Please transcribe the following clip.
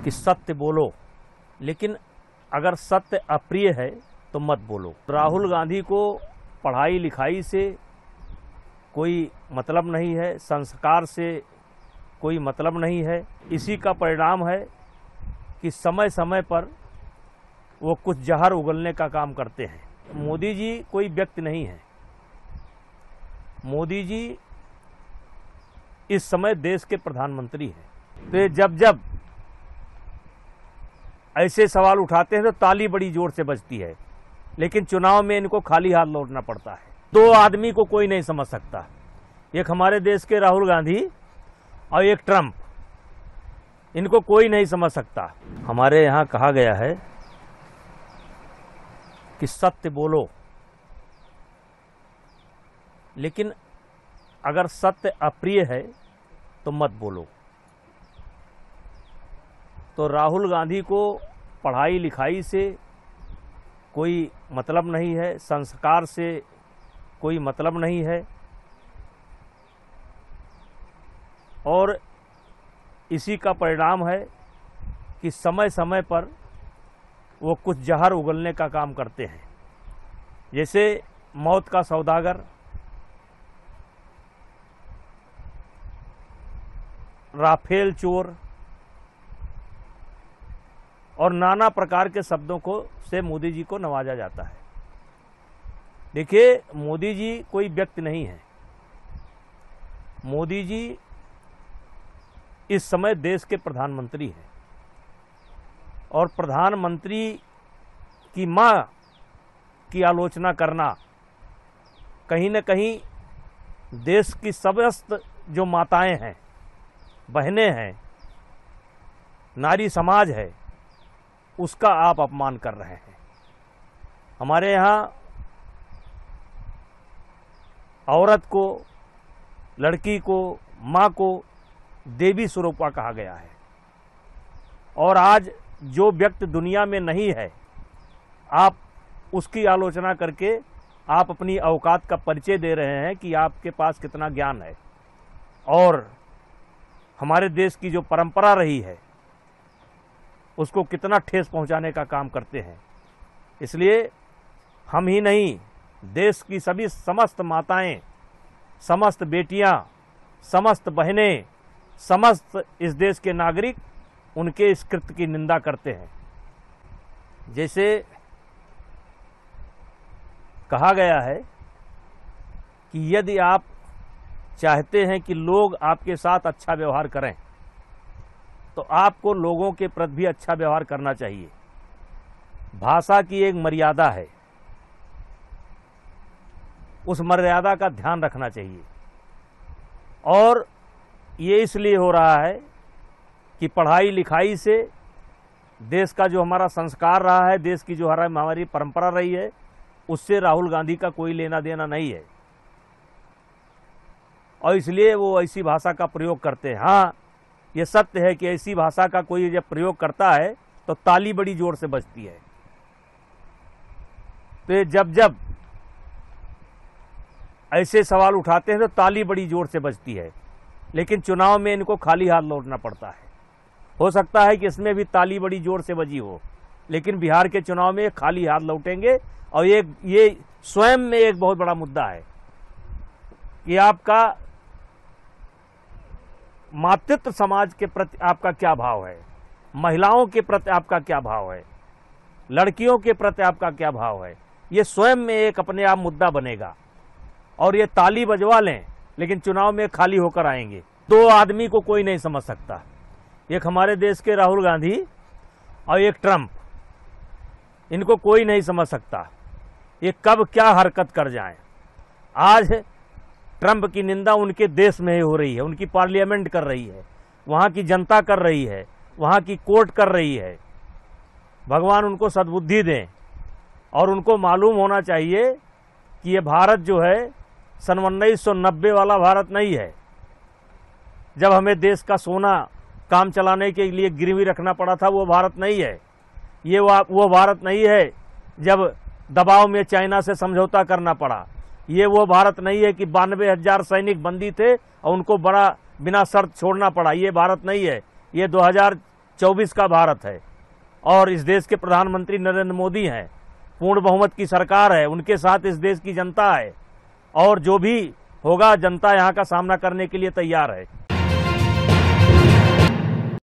कि सत्य बोलो, लेकिन अगर सत्य अप्रिय है तो मत बोलो। राहुल गांधी को पढ़ाई लिखाई से कोई मतलब नहीं है, संस्कार से कोई मतलब नहीं है। इसी का परिणाम है कि समय समय पर वो कुछ जहर उगलने का काम करते हैं। मोदी जी कोई व्यक्ति नहीं है। मोदी जी इस समय देश के प्रधानमंत्री हैं। तो जब जब ऐसे सवाल उठाते हैं तो ताली बड़ी जोर से बजती है, लेकिन चुनाव में इनको खाली हाथ लौटना पड़ता है। दो आदमी को कोई नहीं समझ सकता, एक हमारे देश के राहुल गांधी और एक ट्रंप, इनको कोई नहीं समझ सकता। हमारे यहाँ कहा गया है कि सत्य बोलो, लेकिन अगर सत्य अप्रिय है तो मत बोलो। तो राहुल गांधी को पढ़ाई लिखाई से कोई मतलब नहीं है, संस्कार से कोई मतलब नहीं है, और इसी का परिणाम है कि समय समय पर वो कुछ जहर उगलने का काम करते हैं। जैसे मौत का सौदागर, राफेल चोर और नाना प्रकार के शब्दों को से मोदी जी को नवाजा जाता है। देखिए, मोदी जी कोई व्यक्ति नहीं है। मोदी जी इस समय देश के प्रधानमंत्री हैं, और प्रधानमंत्री की मां की आलोचना करना कहीं न कहीं देश की समस्त जो माताएं हैं, बहनें हैं, नारी समाज है, उसका आप अपमान कर रहे हैं। हमारे यहाँ औरत को, लड़की को, माँ को देवी स्वरूपा कहा गया है, और आज जो व्यक्ति दुनिया में नहीं है, आप उसकी आलोचना करके आप अपनी औकात का परिचय दे रहे हैं कि आपके पास कितना ज्ञान है, और हमारे देश की जो परंपरा रही है उसको कितना ठेस पहुंचाने का काम करते हैं। इसलिए हम ही नहीं, देश की सभी समस्त माताएं, समस्त बेटियां, समस्त बहनें, समस्त इस देश के नागरिक उनके इस कृत्य की निंदा करते हैं। जैसे कहा गया है कि यदि आप चाहते हैं कि लोग आपके साथ अच्छा व्यवहार करें तो आपको लोगों के प्रति भी अच्छा व्यवहार करना चाहिए। भाषा की एक मर्यादा है, उस मर्यादा का ध्यान रखना चाहिए। और ये इसलिए हो रहा है कि पढ़ाई लिखाई से देश का जो हमारा संस्कार रहा है, देश की जो हमारी परंपरा रही है, उससे राहुल गांधी का कोई लेना देना नहीं है, और इसलिए वो ऐसी भाषा का प्रयोग करते हैं। हाँ, ये सत्य है कि ऐसी भाषा का कोई जब प्रयोग करता है तो ताली बड़ी जोर से बजती है। तो जब जब ऐसे सवाल उठाते हैं तो ताली बड़ी जोर से बजती है, लेकिन चुनाव में इनको खाली हाथ लौटना पड़ता है। हो सकता है कि इसमें भी ताली बड़ी जोर से बजी हो, लेकिन बिहार के चुनाव में खाली हाथ लौटेंगे। और ये स्वयं में एक बहुत बड़ा मुद्दा है कि आपका मातृत्व समाज के प्रति आपका क्या भाव है, महिलाओं के प्रति आपका क्या भाव है, लड़कियों के प्रति आपका क्या भाव है। ये स्वयं में एक अपने आप मुद्दा बनेगा, और ये ताली बजवा लें लेकिन चुनाव में खाली होकर आएंगे। दो आदमी को कोई नहीं समझ सकता, एक हमारे देश के राहुल गांधी और एक ट्रंप, इनको कोई नहीं समझ सकता ये कब क्या हरकत कर जाएं। आज ट्रंप की निंदा उनके देश में ही हो रही है, उनकी पार्लियामेंट कर रही है, वहाँ की जनता कर रही है, वहाँ की कोर्ट कर रही है। भगवान उनको सद्बुद्धि दें, और उनको मालूम होना चाहिए कि ये भारत जो है सन 1990 वाला भारत नहीं है, जब हमें देश का सोना काम चलाने के लिए गिरवी रखना पड़ा था, वो भारत नहीं है। ये वो भारत नहीं है जब दबाव में चाइना से समझौता करना पड़ा। ये वो भारत नहीं है कि 92,000 सैनिक बंदी थे और उनको बड़ा बिना शर्त छोड़ना पड़ा। ये भारत नहीं है। ये 2024 का भारत है और इस देश के प्रधानमंत्री नरेंद्र मोदी हैं, पूर्ण बहुमत की सरकार है, उनके साथ इस देश की जनता है और जो भी होगा जनता यहाँ का सामना करने के लिए तैयार है।